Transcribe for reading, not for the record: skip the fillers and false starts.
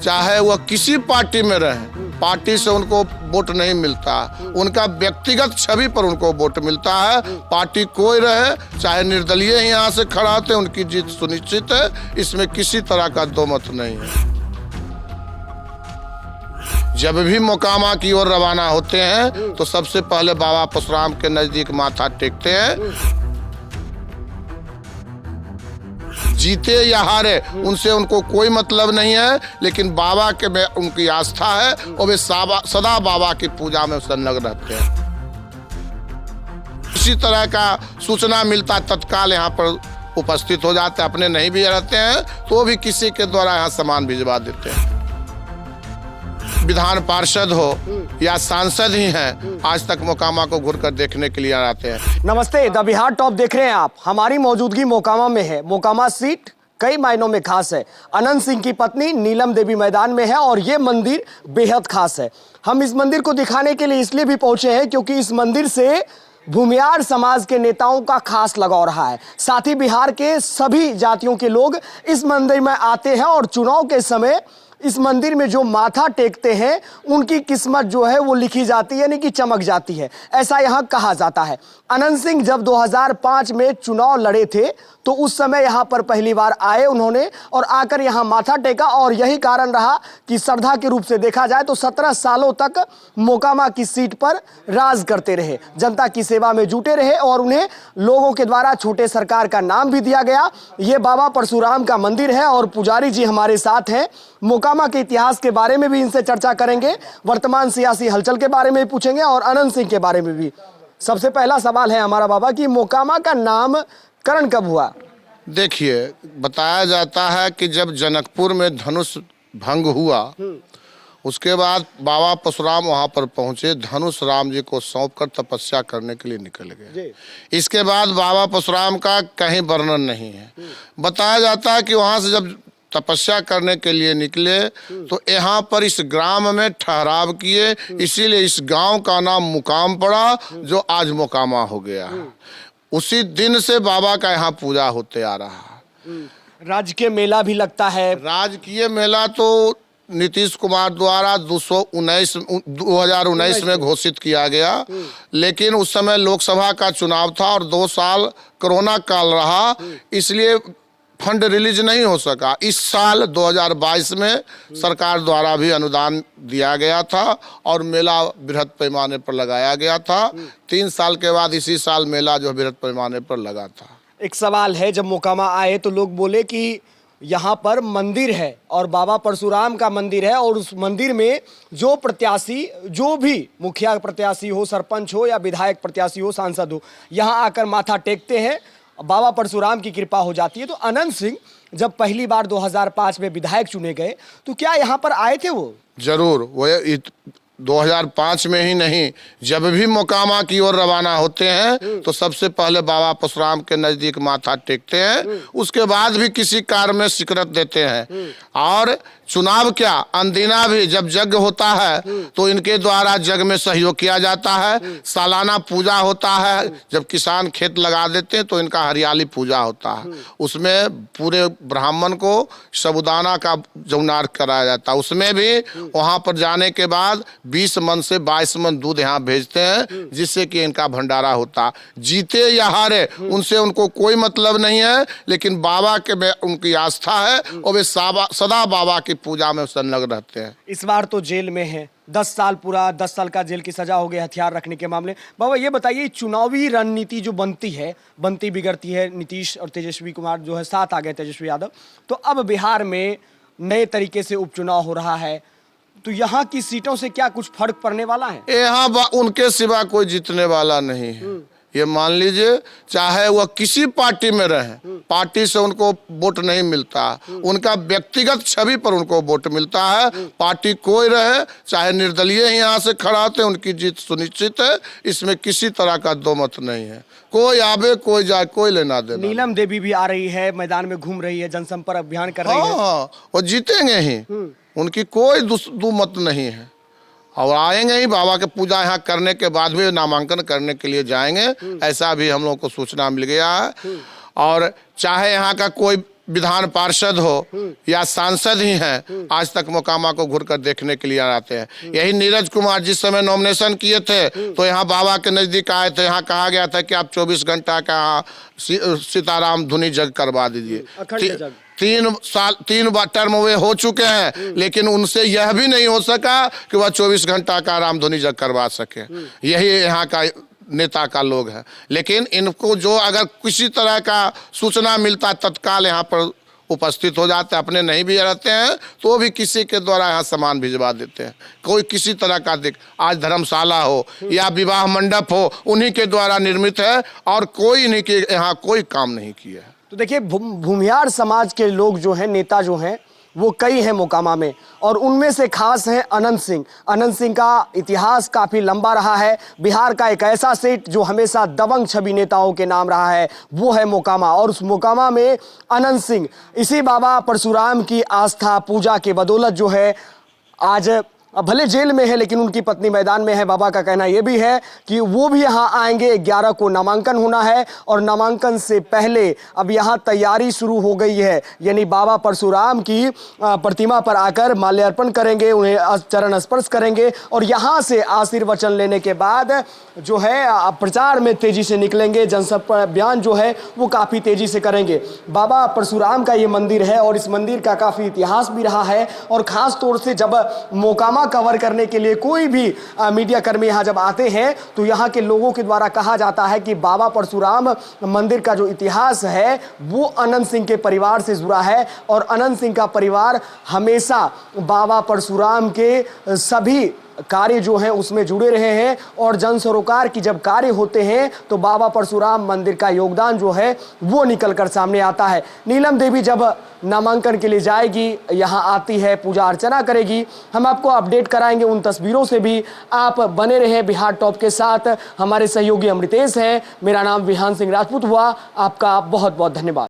चाहे वह किसी पार्टी में रहे, पार्टी से उनको वोट नहीं मिलता, उनका व्यक्तिगत छवि पर उनको वोट मिलता है। पार्टी कोई रहे, चाहे निर्दलीय ही यहाँ से खड़ा होते, उनकी जीत सुनिश्चित है, इसमें किसी तरह का दो मत नहीं है। जब भी मोकामा की ओर रवाना होते हैं तो सबसे पहले बाबा परशुराम के नजदीक माथा टेकते हैं। जीते या हारे उनसे उनको कोई मतलब नहीं है, लेकिन बाबा के में उनकी आस्था है और वे सदा बाबा की पूजा में संलग्न रहते हैं। इसी तरह का सूचना मिलता तत्काल यहाँ पर उपस्थित हो जाते हैं। अपने नहीं भी रहते हैं तो भी किसी के द्वारा यहाँ सामान भिजवा देते हैं। विधान पार्षद हो या सांसद ही हैं, आज तक मोकामा को घूर कर देखने के लिए आते हैं। नमस्ते, द बिहार टॉप देख रहे हैं आप। हमारी मौजूदगी मोकामा में है। मोकामा सीट कई मायनों में खास है। अनंत सिंह की पत्नी नीलम देवी मैदान में है और ये मंदिर बेहद खास है। हम इस मंदिर को दिखाने के लिए इसलिए भी पहुंचे हैं क्योंकि इस मंदिर से भूमियार समाज के नेताओं का खास लगाव रहा है। साथ ही बिहार के सभी जातियों के लोग इस मंदिर में आते हैं और चुनाव के समय इस मंदिर में जो माथा टेकते हैं उनकी किस्मत जो है वो लिखी जाती है, यानी कि चमक जाती है, ऐसा यहाँ कहा जाता है। अनंत सिंह जब 2005 में चुनाव लड़े थे तो उस समय यहाँ पर पहली बार आए उन्होंने और आकर यहाँ माथा टेका और यही कारण रहा कि श्रद्धा के रूप से देखा जाए तो 17 सालों तक मोकामा की सीट पर राज करते रहे, जनता की सेवा में जुटे रहे और उन्हें लोगों के द्वारा छोटे सरकार का नाम भी दिया गया। ये बाबा परशुराम का मंदिर है और पुजारी जी हमारे साथ हैं। मोकामा के इतिहास के बारे में भी इनसे चर्चा करेंगे, वर्तमान सियासी हलचल के बारे में पूछेंगे और अनंत सिंह के बारे में भी। सबसे पहला सवाल है हमारा बाबा कि मोकामा का नामकरण कब हुआ? देखिए, बताया जाता है कि जब जनकपुर में धनुष भंग हुआ उसके बाद बाबा परशुराम वहां पर पहुंचे, धनुष राम जी को सौंपकर तपस्या करने के लिए निकल गए। इसके बाद बाबा परशुराम का कहीं वर्णन नहीं है। बताया जाता है कि वहां से जब तपस्या करने के लिए निकले तो यहाँ पर इस ग्राम में ठहराव किए, इसीलिए इस गांव का नाम मुकाम पड़ा जो आज मोकामा हो गया। उसी दिन से बाबा का यहाँ पूजा होते आ रहा है। राजकीय मेला भी लगता है। राजकीय मेला तो नीतीश कुमार द्वारा 2019 में घोषित किया गया, लेकिन उस समय लोकसभा का चुनाव था और 2 साल कोरोना काल रहा, इसलिए फंड रिलीज नहीं हो सका। इस साल 2022 में सरकार द्वारा भी अनुदान दिया गया था और मेला बृहद पैमाने पर लगाया गया था। 3 साल के बाद इसी साल मेला जो बृहद पैमाने पर लगा था। एक सवाल है, जब मोकामा आए तो लोग बोले कि यहाँ पर मंदिर है और बाबा परशुराम का मंदिर है और उस मंदिर में जो प्रत्याशी, जो भी मुखिया प्रत्याशी हो, सरपंच हो या विधायक प्रत्याशी हो, सांसद हो, यहाँ आकर माथा टेकते हैं, बाबा परशुराम की कृपा हो जाती है। तो अनंत सिंह जब पहली बार 2005 में विधायक चुने गए तो क्या यहाँ पर आए थे? वो जरूर, वो 2005 में ही नहीं, जब भी मोकामा की ओर रवाना होते हैं तो सबसे पहले बाबा परशुराम के नजदीक माथा टेकते हैं, उसके बाद भी किसी कार्य में सिकरत देते हैं। और चुनाव क्या, अंदिना भी जब यज्ञ होता है तो इनके द्वारा यज्ञ में सहयोग किया जाता है। सालाना पूजा होता है, जब किसान खेत लगा देते हैं तो इनका हरियाली पूजा होता है, उसमें पूरे ब्राह्मण को साबूदाना का जौनार कराया जाता है। उसमें भी वहां पर जाने के बाद 20 मन से 22 मन दूध यहाँ भेजते हैं, जिससे कि इनका भंडारा होता। जीते या हारे उनसे उनको कोई मतलब नहीं है, लेकिन बाबा के में उनकी आस्था है और वे सदा बाबा की पूजा में संलग्न रहते हैं। इस बार तो जेल में है, 10 साल पूरा 10 साल का जेल की सजा हो गई हथियार रखने के मामले। बाबा ये बताइए, चुनावी रणनीति जो बनती बिगड़ती है, नीतीश और तेजस्वी कुमार जो है साथ आ गए, तेजस्वी यादव, तो अब बिहार में नए तरीके से उपचुनाव हो रहा है, तो यहाँ की सीटों से क्या कुछ फर्क पड़ने वाला है? यहाँ उनके सिवा कोई जीतने वाला नहीं है। ये मान लीजिए, चाहे वह किसी पार्टी में रहे, पार्टी से उनको वोट नहीं मिलता, उनका व्यक्तिगत छवि पर उनको वोट मिलता है। पार्टी कोई रहे, चाहे निर्दलीय ही यहाँ से खड़ा होते, उनकी जीत सुनिश्चित है, इसमें किसी तरह का दो मत नहीं है। कोई आवे कोई जाए, कोई लेना देना। नीलम देवी भी आ रही है, मैदान में घूम रही है, जनसंपर्क अभियान कर रही है। हाँ, वो जीतेंगे ही, उनकी कोई दो मत नहीं है और आएंगे ही। बाबा के पूजा यहाँ करने के बाद भी नामांकन करने के लिए जाएंगे, ऐसा भी हम लोग को सूचना मिल गया है। और चाहे यहाँ का कोई विधान पार्षद हो या सांसद ही हैं, आज तक मोकामा को घूर कर देखने के लिए आते हैं। यही नीरज कुमार जिस समय नॉमिनेशन किए थे तो यहाँ बाबा के नजदीक आए थे, यहाँ कहा गया था कि आप 24 घंटा का सीताराम धुनी जग करवा दीजिए। 3 बार टर्म वे हो चुके हैं, लेकिन उनसे यह भी नहीं हो सका कि वह 24 घंटा का रामधुनी जग करवा सके। यही यहाँ का नेता का लोग है। लेकिन इनको जो अगर किसी तरह का सूचना मिलता तत्काल यहाँ पर उपस्थित हो जाते हैं। अपने नहीं भी रहते हैं तो भी किसी के द्वारा यहाँ सामान भिजवा देते हैं। कोई किसी तरह का आज धर्मशाला हो या विवाह मंडप हो, उन्हीं के द्वारा निर्मित है और कोई नहीं कि यहाँ कोई काम नहीं किया है। तो देखिए, भूमिहार समाज के लोग जो हैं, नेता जो हैं, वो कई हैं मोकामा में, और उनमें से खास हैं अनंत सिंह। अनंत सिंह का इतिहास काफ़ी लंबा रहा है। बिहार का एक ऐसा सेट जो हमेशा दबंग छवि नेताओं के नाम रहा है, वो है मोकामा। और उस मोकामा में अनंत सिंह इसी बाबा परशुराम की आस्था पूजा के बदौलत जो है आज भले जेल में है, लेकिन उनकी पत्नी मैदान में है। बाबा का कहना यह भी है कि वो भी यहाँ आएंगे। 11 को नामांकन होना है और नामांकन से पहले अब यहाँ तैयारी शुरू हो गई है, यानी बाबा परशुराम की प्रतिमा पर आकर माल्यार्पण करेंगे, उन्हें चरण स्पर्श करेंगे और यहाँ से आशीर्वचन लेने के बाद जो है प्रचार में तेजी से निकलेंगे। जनसंपर्क अभियान जो है वो काफ़ी तेजी से करेंगे। बाबा परशुराम का ये मंदिर है और इस मंदिर का काफ़ी इतिहास भी रहा है। और ख़ास तौर से जब मोकामा कवर करने के लिए कोई भी मीडिया कर्मी यहाँ जब आते हैं तो यहाँ के लोगों के द्वारा कहा जाता है कि बाबा परशुराम मंदिर का जो इतिहास है वो अनंत सिंह के परिवार से जुड़ा है और अनंत सिंह का परिवार हमेशा बाबा परशुराम के सभी कार्य जो हैं उसमें जुड़े रहे हैं। और जन सरोकार की जब कार्य होते हैं तो बाबा परशुराम मंदिर का योगदान जो है वो निकल कर सामने आता है। नीलम देवी जब नामांकन के लिए जाएगी, यहाँ आती है, पूजा अर्चना करेगी, हम आपको अपडेट कराएंगे उन तस्वीरों से भी। आप बने रहे बिहार टॉप के साथ। हमारे सहयोगी अमृतेश हैं, मेरा नाम विहान सिंह राजपूत हुआ। आपका बहुत बहुत धन्यवाद।